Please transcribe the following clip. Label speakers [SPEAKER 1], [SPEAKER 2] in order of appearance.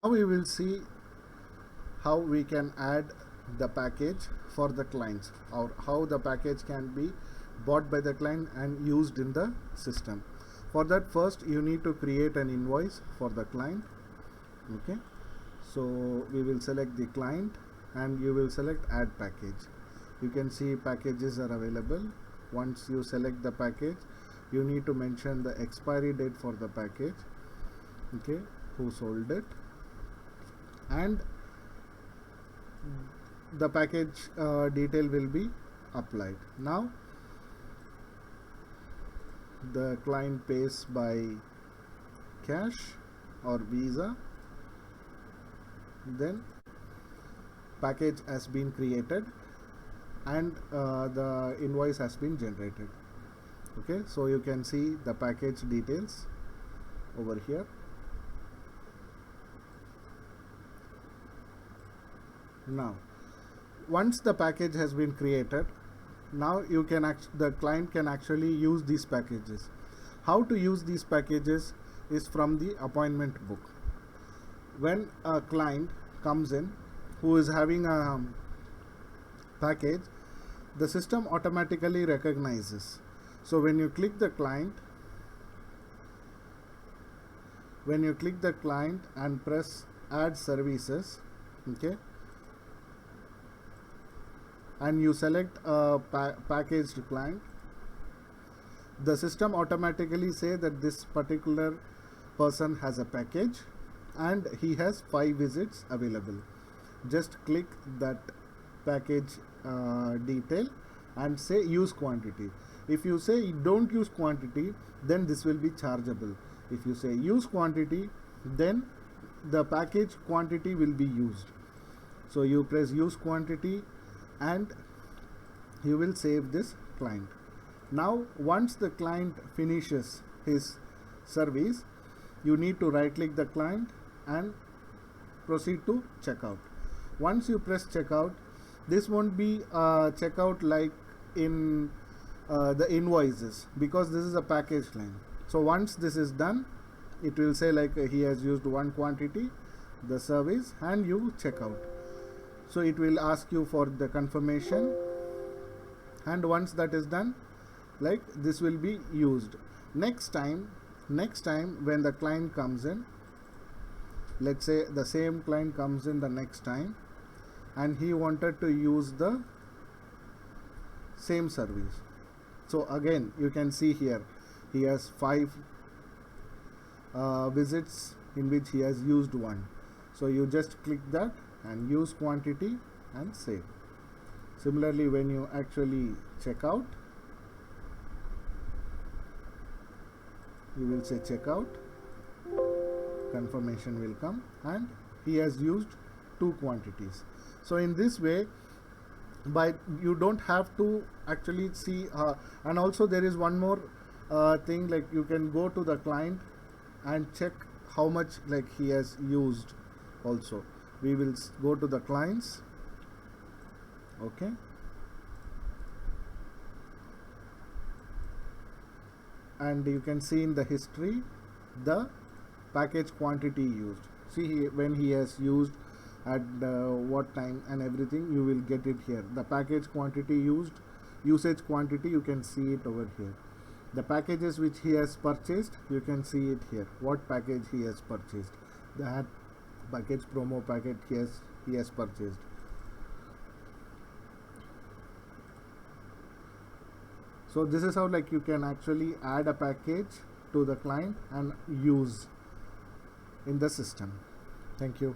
[SPEAKER 1] Now we will see how we can add the package for the clients, or how the package can be bought by the client and used in the system. For that, first you need to create an invoice for the client. Okay, so we will select the client and you will select add package. You can see packages are available. Once you select the package, you need to mention the expiry date for the package, okay, who sold it, and the package detail will be applied. Now the client pays by cash or Visa, then package has been created and the invoice has been generated. Okay, so you can see the package details over here. Now once the package has been created, now you can the client can actually use these packages. How to use these packages is from the appointment book. When a client comes in who is having a package, the system automatically recognizes. So when you click the client, and press add services, okay, and you select a packaged client, the system automatically say that this particular person has a package and he has 5 visits available. Just click that package detail and say use quantity. If you say don't use quantity, then this will be chargeable. If you say use quantity, then the package quantity will be used. So you press use quantity and you will save this client. Now once the client finishes his service, you need to right click the client and proceed to checkout. Once you press checkout, this won't be checkout like in the invoices, because this is a package line. So once this is done, it will say like he has used one quantity, the service, and you check out. So it will ask you for the confirmation, and once that is done, like this will be used. Next time when the client comes in, let's say the same client comes in the next time and he wanted to use the same service. So again you can see here he has 5 visits in which he has used one. So you just click that and use quantity and save. Similarly, when you actually check out, you will say checkout, confirmation will come, and he has used 2 quantities. So in this way, by you don't have to actually see and also there is one more thing, like you can go to the client and check how much like he has used also. We will go to the clients, okay, and you can see in the history the package quantity used. See when he has used at what time and everything, you will get it here. The package quantity used, usage quantity, you can see it over here. The packages which he has purchased, you can see it here, what package he has purchased, that package promo packet he has purchased. So this is how like you can actually add a package to the client and use in the system. Thank you.